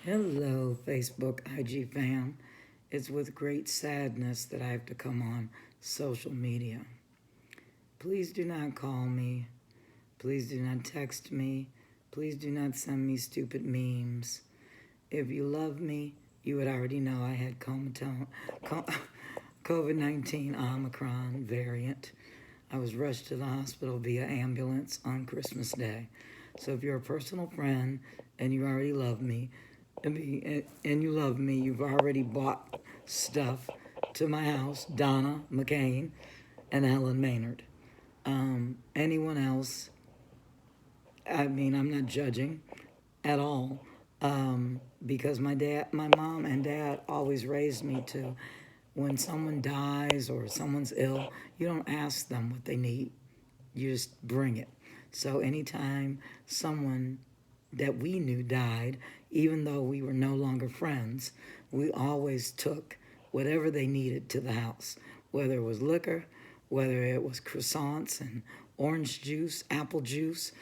Hello, Facebook IG fam. It's with great sadness that I have to come on social media. Please do not call me. Please do not text me. Please do not send me stupid memes. If you love me, you would already know I had COVID-19 Omicron variant. I was rushed to the hospital via ambulance on Christmas Day. So if you're a personal friend and you already love me, you've already bought stuff to my house, Donna McCain and Helen Maynard. Anyone else, I'm not judging at all, because my mom and dad always raised me to, when someone dies or someone's ill, you don't ask them what they need. You just bring it. So anytime someone that we knew died, even though we were no longer friends, we always took whatever they needed to the house, whether it was liquor, whether it was croissants and orange juice, apple juice.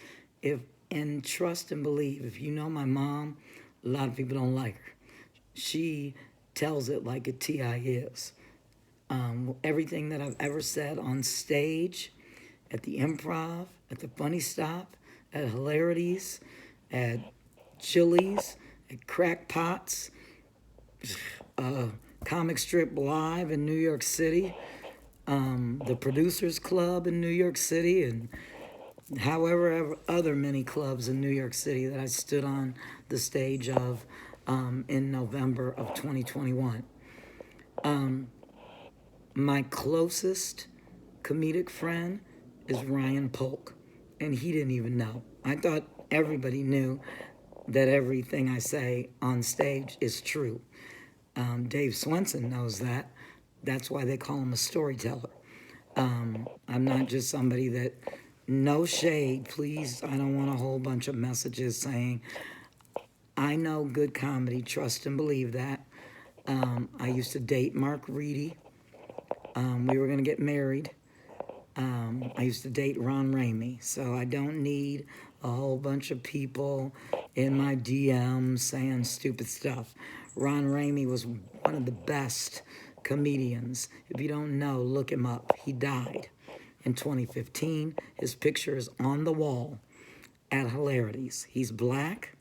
And trust and believe, if you know my mom, a lot of people don't like her. She tells it like a TI is. Everything that I've ever said on stage, at the Improv, at the Funny Stop, at Hilarities, at Chili's, at Crackpots, Comic Strip Live in New York City, the Producers Club in New York City, and however other many clubs in New York City that I stood on the stage of in November of 2021. My closest comedic friend is Ryan Polk, and he didn't even know. I thought everybody knew that everything I say on stage is true. Dave Swenson knows that. That's why they call him a storyteller. I'm not just somebody that, no shade, please. I don't want a whole bunch of messages saying, I know good comedy, trust and believe that. I used to date Mark Reedy. We were going to get married. I used to date Ron Ramey, so I don't need a whole bunch of people in my DMs saying stupid stuff. Ron Ramey was one of the best comedians. If you don't know, look him up. He died in 2015. His picture is on the wall at Hilarities. He's black,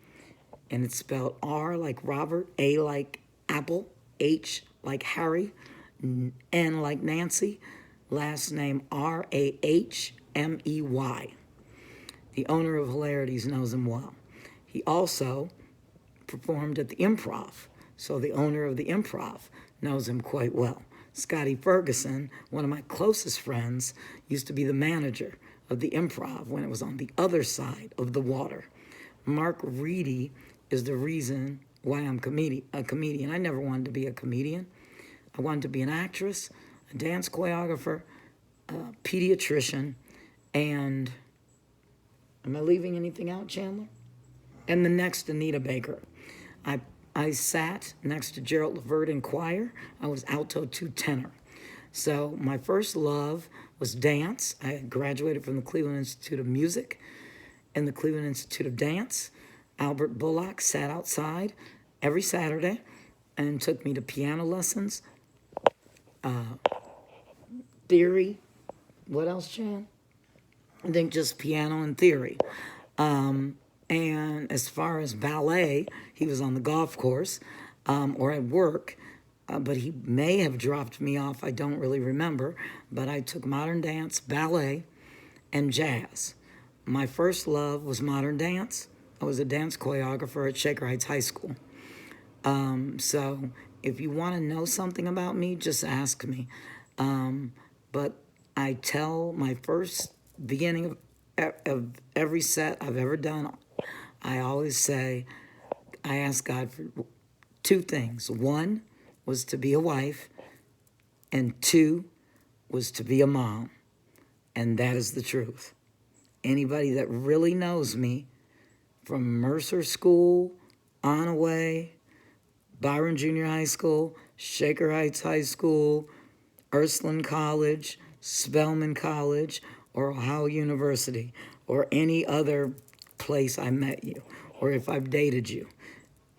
and it's spelled R like Robert, A like Apple, H like Harry, N like Nancy, last name Rahmey. The owner of Hilarities knows him well. He also performed at the Improv, so the owner of the Improv knows him quite well. Scotty Ferguson, one of my closest friends, used to be the manager of the Improv when it was on the other side of the water. Mark Reedy is the reason why I'm a comedian. I never wanted to be a comedian. I wanted to be an actress, a dance choreographer, a pediatrician, and am I leaving anything out, Chandler? And the next Anita Baker. I sat next to Gerald Levert in choir. I was alto 2 tenor. So my first love was dance. I had graduated from the Cleveland Institute of Music and the Cleveland Institute of Dance. Albert Bullock sat outside every Saturday and took me to piano lessons, theory. What else, Chan? I think just piano and theory. And as far as ballet, he was on the golf course or at work, but he may have dropped me off. I don't really remember. But I took modern dance, ballet, and jazz. My first love was modern dance. I was a dance choreographer at Shaker Heights High School. So if you want to know something about me, just ask me. But I tell my first beginning of every set I've ever done, I always say, I ask God for 2 things. 1 was to be a wife, and 2 was to be a mom. And that is the truth. Anybody that really knows me, from Mercer School, Onaway, Byron Junior High School, Shaker Heights High School, Ursuline College, Spelman College, or Ohio University, or any other place I met you, or if I've dated you.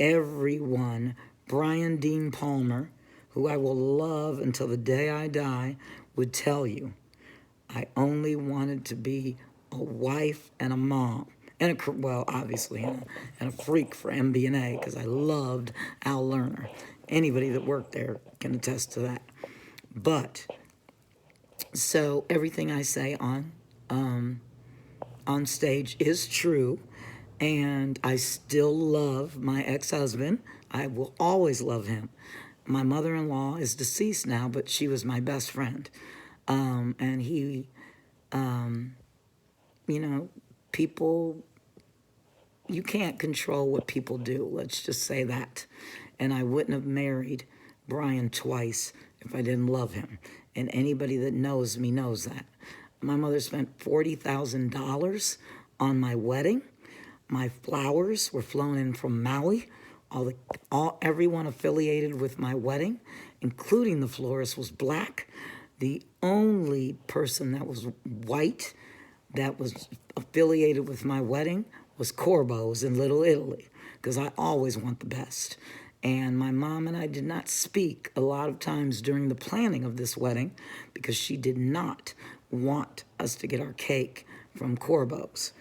everyone, Brian Dean Palmer, who I will love until the day I die, would tell you, I only wanted to be a wife and a mom. And obviously, and a freak for MBNA because I loved Al Lerner. Anybody that worked there can attest to that. But so everything I say on stage is true, and I still love my ex-husband. I will always love him. My mother-in-law is deceased now, but she was my best friend. And he, people, you can't control what people do. Let's just say that. And I wouldn't have married Brian twice if I didn't love him. And anybody that knows me knows that. My mother spent $40,000 on my wedding. My flowers were flown in from Maui. Everyone affiliated with my wedding, including the florist, was black. The only person that was white that was affiliated with my wedding was Corbo's in Little Italy, because I always want the best. And my mom and I did not speak a lot of times during the planning of this wedding because she did not want us to get our cake from Corbo's.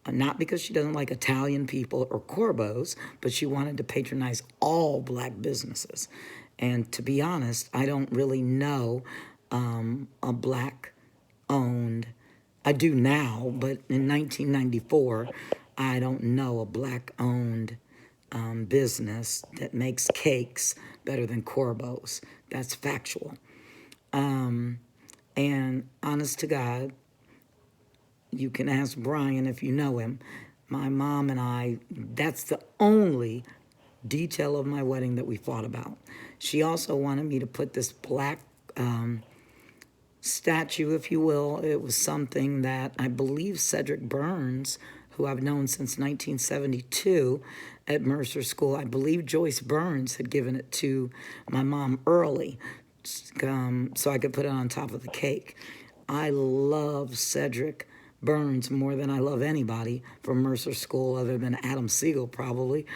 Not because she doesn't like Italian people or Corbo's, but she wanted to patronize all black businesses. And to be honest, I don't really know a black-owned, I do now, but in 1994, I don't know a black-owned business that makes cakes better than Corbo's. That's factual. And honest to God, you can ask Brian if you know him. My mom and I, that's the only detail of my wedding that we fought about. She also wanted me to put this black statue, if you will. It was something that I believe Cedric Burns, who I've known since 1972 at Mercer School, I believe Joyce Burns had given it to my mom early so I could put it on top of the cake. I love Cedric Burns more than I love anybody from Mercer School other than Adam Siegel probably,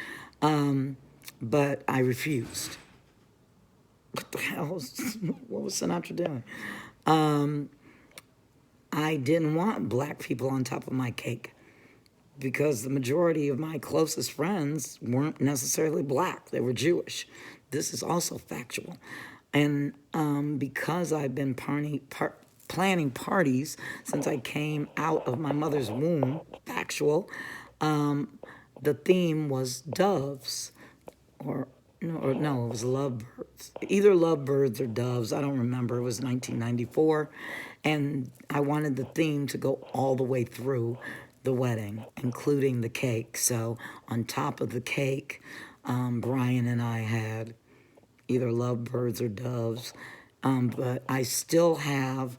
but I refused. What the hell what was Sinatra doing? I didn't want black people on top of my cake because the majority of my closest friends weren't necessarily black. They were Jewish. This is also factual. And because I've been planning parties since I came out of my mother's womb, factual, the theme was doves, or no, it was lovebirds. Either lovebirds or doves, I don't remember. It was 1994, and I wanted the theme to go all the way through the wedding, including the cake. So on top of the cake, Brian and I had either lovebirds or doves, but I still have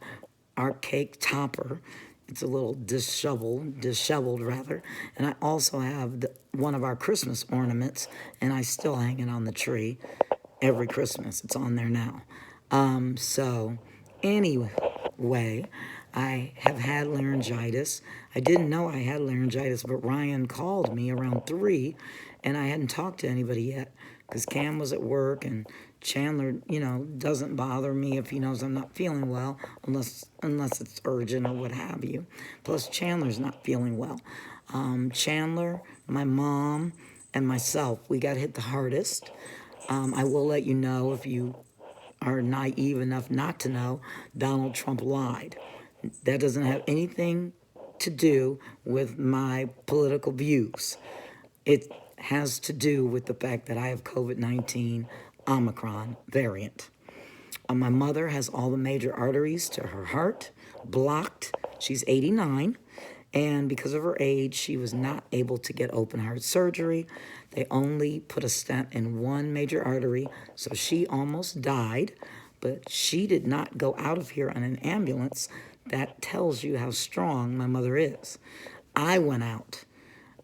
our cake topper. It's a little disheveled rather, and I also have one of our Christmas ornaments, and I still hang it on the tree every Christmas. It's on there now. So anyway, I have had laryngitis. I didn't know I had laryngitis, but Ryan called me around 3, and I hadn't talked to anybody yet because Cam was at work, and Chandler, doesn't bother me if he knows I'm not feeling well, unless it's urgent or what have you. Plus, Chandler's not feeling well. Chandler, my mom, and myself, we got hit the hardest. I will let you know if you are naive enough not to know, Donald Trump lied. That doesn't have anything to do with my political views. It has to do with the fact that I have COVID-19 Omicron variant. My mother has all the major arteries to her heart blocked. She's 89, and because of her age, she was not able to get open heart surgery. They only put a stent in one major artery, so she almost died, but she did not go out of here on an ambulance. That tells you how strong my mother is. I went out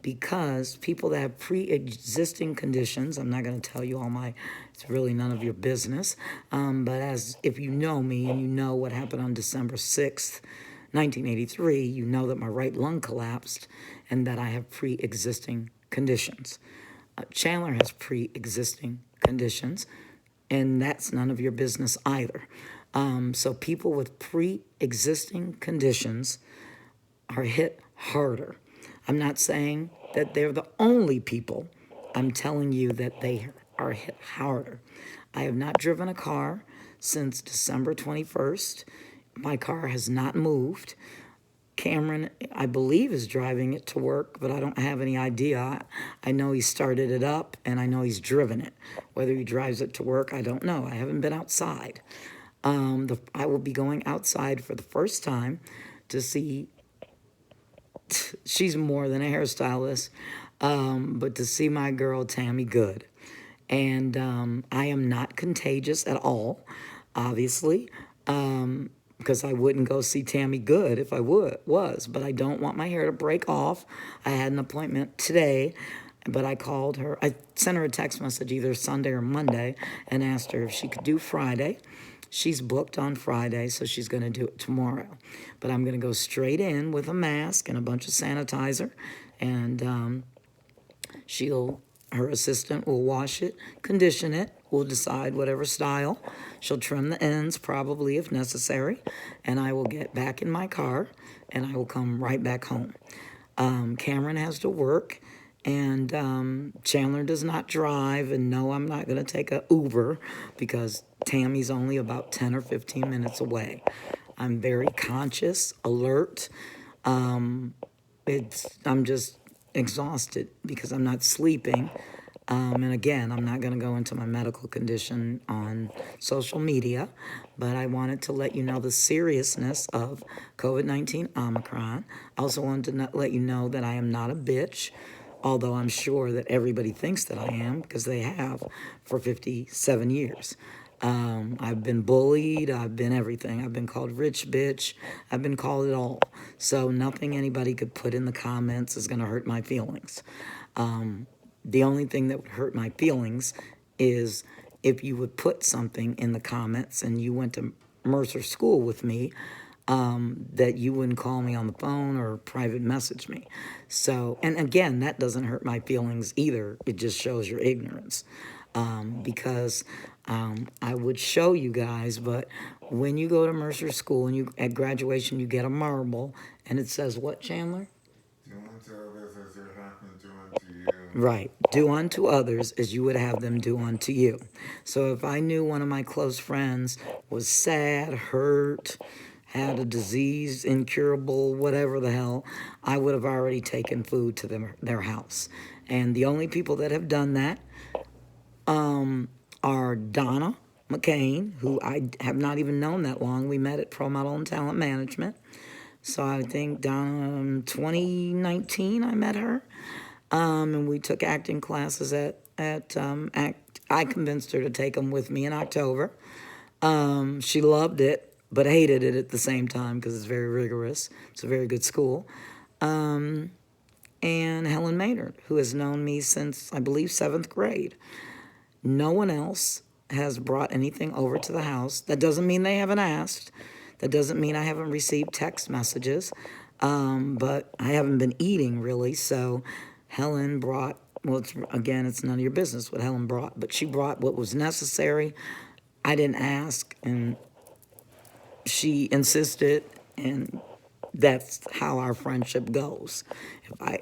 because people that have pre-existing conditions, I'm not going to tell you it's really none of your business, but if you know me and you know what happened on December 6th, 1983, you know that my right lung collapsed and that I have pre-existing conditions. Chandler has pre-existing conditions, and that's none of your business either. So people with pre-existing conditions are hit harder. I'm not saying that they're the only people. I'm telling you that they are hit harder. I have not driven a car since December 21st. My car has not moved. Cameron, I believe, is driving it to work, but I don't have any idea. I know he started it up, and I know he's driven it. Whether he drives it to work, I don't know. I haven't been outside. I will be going outside for the first time to see. She's more than a hairstylist, but to see my girl Tammy Good. And I am not contagious at all, obviously. Because I wouldn't go see Tammy Good if I was, but I don't want my hair to break off. I had an appointment today, but I called her. I sent her a text message either Sunday or Monday and asked her if she could do Friday. She's booked on Friday, so she's going to do it tomorrow. But I'm going to go straight in with a mask and a bunch of sanitizer, and her assistant will wash it, condition it, will decide whatever style. She'll trim the ends, probably if necessary, and I will get back in my car and I will come right back home. Cameron has to work, and Chandler does not drive, and no, I'm not going to take a Uber because Tammy's only about 10 or 15 minutes away. I'm very conscious, alert. I'm just exhausted because I'm not sleeping. And again, I'm not going to go into my medical condition on social media, but I wanted to let you know the seriousness of COVID-19 Omicron. I also wanted to let you know that I am not a bitch, although I'm sure that everybody thinks that I am because they have for 57 years. I've been bullied. I've been everything. I've been called rich bitch. I've been called it all. So nothing anybody could put in the comments is going to hurt my feelings. The only thing that would hurt my feelings is if you would put something in the comments and you went to Mercer School with me, that you wouldn't call me on the phone or private message me. So, and again, that doesn't hurt my feelings either. It just shows your ignorance. Because I would show you guys, but when you go to Mercer School and you at graduation you get a marble and it says what, Chandler? Do unto others as you have been doing to you. Right. Do unto others as you would have them do unto you. So if I knew one of my close friends was sad, hurt, had a disease, incurable, whatever the hell, I would have already taken food to their house. And the only people that have done that are Donna McCain, who I have not even known that long. We met at Pro Model and Talent Management. So I think Donna, 2019, I met her. And we took acting classes at I convinced her to take them with me in October. She loved it, but hated it at the same time because it's very rigorous. It's a very good school. And Helen Maynard, who has known me since, I believe, 7th grade. No one else has brought anything over to the house. That doesn't mean they haven't asked. That doesn't mean I haven't received text messages. But I haven't been eating really, so Helen brought, well, it's none of your business what Helen brought, but she brought what was necessary. I didn't ask, and she insisted, and that's how our friendship goes.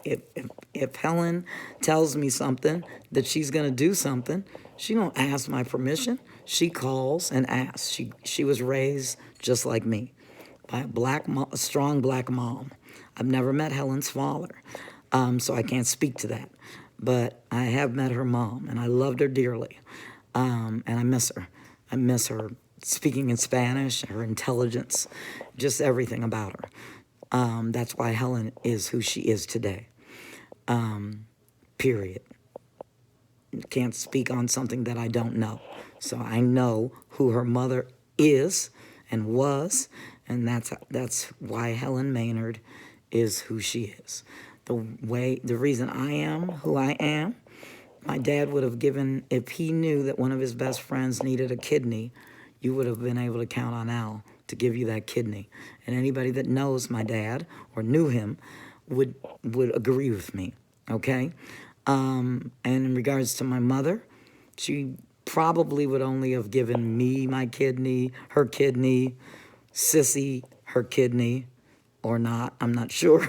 If Helen tells me something that she's gonna do something, she don't ask my permission. She calls and asks. She was raised just like me by a strong black mom. I've never met Helen's father, so I can't speak to that. But I have met her mom, and I loved her dearly, and I miss her. I miss her speaking in Spanish, her intelligence, just everything about her. That's why Helen is who she is today. Period. Can't speak on something that I don't know. So I know who her mother is and was, and that's why Helen Maynard is who she is. The reason I am who I am, my dad would have given, if he knew that one of his best friends needed a kidney, you would have been able to count on Al to give you that kidney. And anybody that knows my dad or knew him would agree with me, okay? And in regards to my mother, she probably would only have given me my kidney, her kidney, Sissy her kidney, or not, I'm not sure,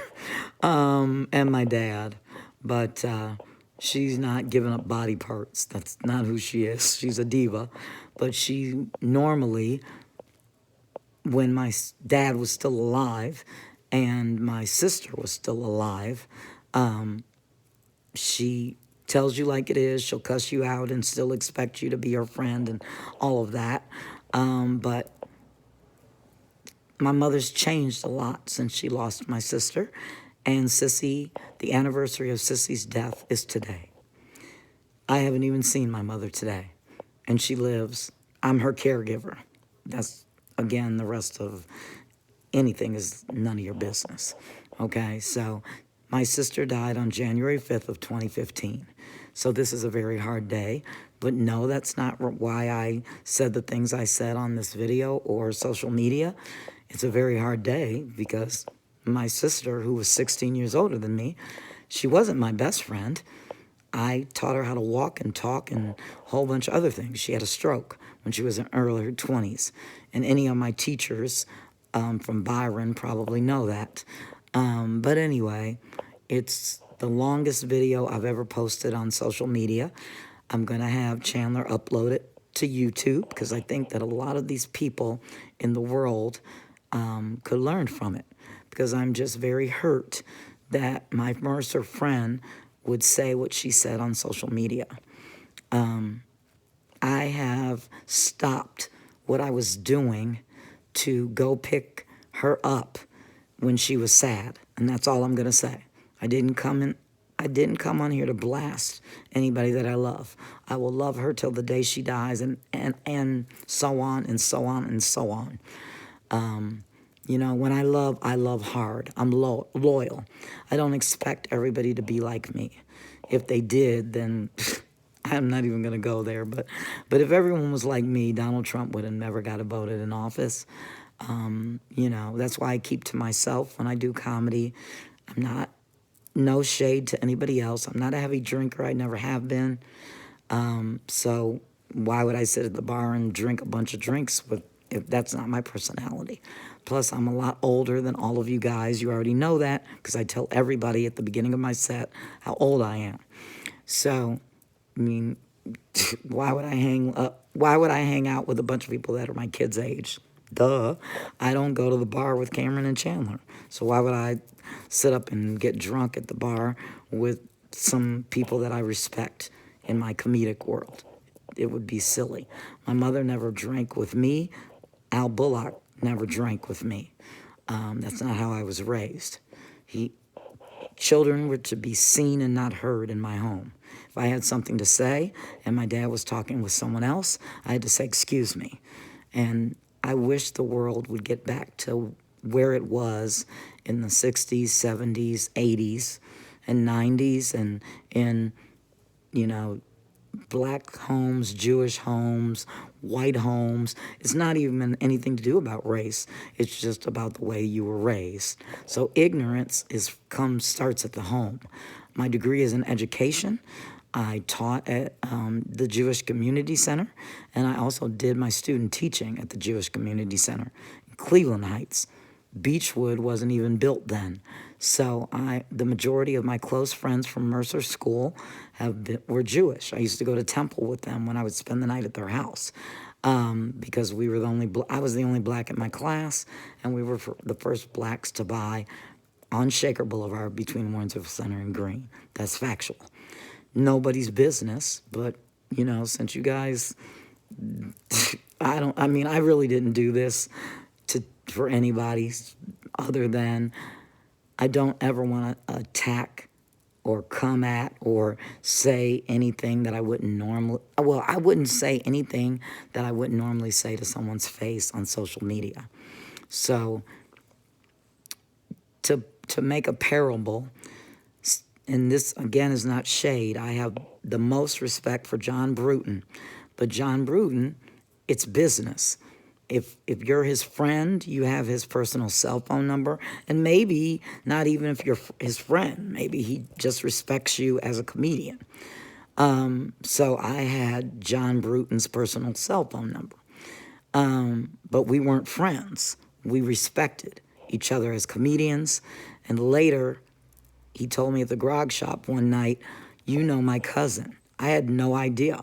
and my dad. But she's not giving up body parts. That's not who she is. She's a diva. But she normally, when my dad was still alive and my sister was still alive, she tells you like it is. She'll cuss you out and still expect you to be her friend and all of that. But my mother's changed a lot since she lost my sister. And Sissy, the anniversary of Sissy's death is today. I haven't even seen my mother today. And she lives. I'm her caregiver. That's, again, the rest of anything is none of your business. Okay, so my sister died on January 5th of 2015. So this is a very hard day. But no, that's not why I said the things I said on this video or social media. It's a very hard day because my sister, who was 16 years older than me, she wasn't my best friend. I taught her how to walk and talk and a whole bunch of other things. She had a stroke when she was in early 20s. And any of my teachers from Byron probably know that. But anyway, it's the longest video I've ever posted on social media. I'm going to have Chandler upload it to YouTube because I think that a lot of these people in the world could learn from it, because I'm just very hurt that my Mercer friend would say what she said on social media. I have stopped what I was doing to go pick her up when she was sad, and that's all I'm going to say. I didn't come on here to blast anybody that I love. I will love her till the day she dies, and so on and so on and so on. You know, when I love hard. I'm loyal. I don't expect everybody to be like me. If they did, then I'm not even going to go there. But if everyone was like me, Donald Trump would have never got voted in office. You know, that's why I keep to myself when I do comedy. I'm not, no shade to anybody else. I'm not a heavy drinker. I never have been. So why would I sit at the bar and drink a bunch of drinks if that's not my personality? Plus, I'm a lot older than all of you guys. You already know that because I tell everybody at the beginning of my set how old I am. So, I mean, why would I hang out with a bunch of people that are my kids' age? Duh. I don't go to the bar with Cameron and Chandler. So why would I sit up and get drunk at the bar with some people that I respect in my comedic world? It would be silly. My mother never drank with me. Al Bullock never drank with me. That's not how I was raised. Children were to be seen and not heard in my home. If I had something to say and my dad was talking with someone else, I had to say, excuse me. And I wish the world would get back to where it was in the 60s, 70s, 80s, and 90s, and in, you know, black homes, Jewish homes, white homes. It's not even anything to do about race. It's just about the way you were raised. So ignorance starts at the home. My degree is in education. I taught at the Jewish Community Center, and I also did my student teaching at the Jewish Community Center in Cleveland Heights. Beechwood wasn't even built then. So the majority of my close friends from Mercer School were Jewish. I used to go to temple with them when I would spend the night at their house because we were I was the only black in my class, and we were the first blacks to buy on Shaker Boulevard between Warrensville Center and Green. That's factual. Nobody's business, but, you know, since you guys, I really didn't do this for anybody other than I don't ever want to attack or come at or say anything that I wouldn't say anything that I wouldn't normally say to someone's face on social media. So to make a parable, and this again is not shade, I have the most respect for John Bruton, but John Bruton, it's business. if you're his friend, you have his personal cell phone number, and maybe not even if you're his friend, maybe he just respects you as a comedian. So I had John Bruton's personal cell phone number. But we weren't friends. We respected each other as comedians. And later, he told me at the grog shop one night, "You know my cousin." I had no idea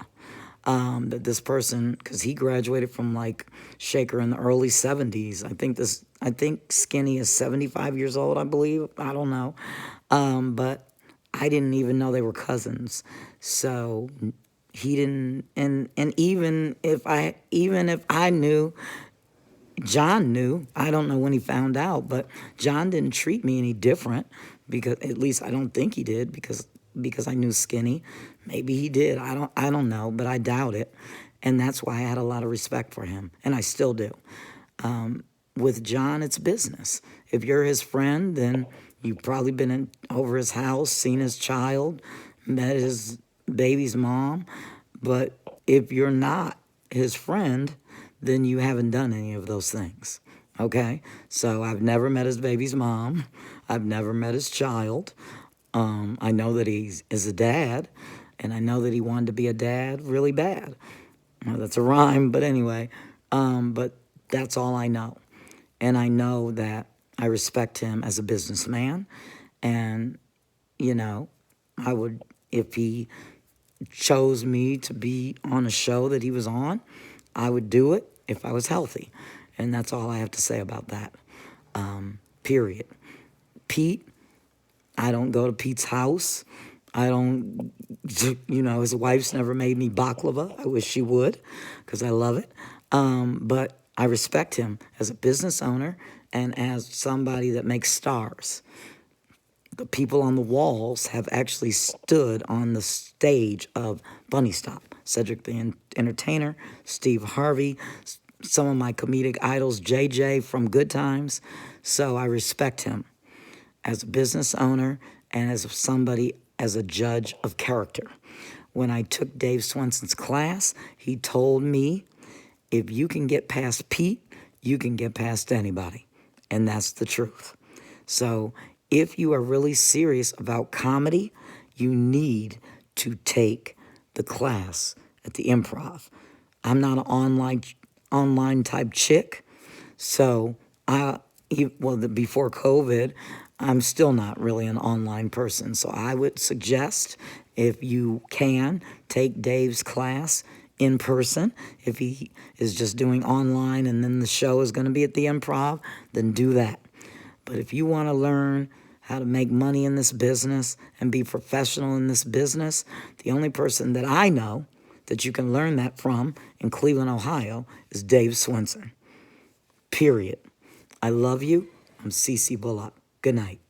that this person, because he graduated from like Shaker in the early 70s. I think Skinny is 75 years old, I believe. I don't know. But I didn't even know they were cousins. So he didn't, and even if I knew, John knew. I don't know when he found out, but John didn't treat me any different, because at least I don't think he did, because I knew Skinny. Maybe he did. I don't know, but I doubt it. And that's why I had a lot of respect for him, and I still do. With John, it's business. If you're his friend, then you've probably been over his house, seen his child, met his baby's mom. But if you're not his friend, then you haven't done any of those things. Okay? So I've never met his baby's mom. I've never met his child. I know that he is a dad, and I know that he wanted to be a dad really bad. Well, that's a rhyme, but anyway. But that's all I know. And I know that I respect him as a businessman. And, I would, if he chose me to be on a show that he was on, I would do it if I was healthy. And that's all I have to say about that. Period. Pete, I don't go to Pete's house. I don't, his wife's never made me baklava. I wish she would, because I love it. But I respect him as a business owner and as somebody that makes stars. The people on the walls have actually stood on the stage of Bunny Stop. Cedric the Entertainer, Steve Harvey, some of my comedic idols, JJ from Good Times. So I respect him as a business owner and as somebody, as a judge of character. When I took Dave Swenson's class, he told me, if you can get past Pete, you can get past anybody. And that's the truth. So if you are really serious about comedy, you need to take the class at the Improv. I'm not an online type chick, so before COVID, I'm still not really an online person. So I would suggest, if you can, take Dave's class in person. If he is just doing online and then the show is going to be at the Improv, then do that. But if you want to learn how to make money in this business and be professional in this business, the only person that I know that you can learn that from in Cleveland, Ohio, is Dave Swenson. Period. I love you. I'm Cece Bullock. Good night.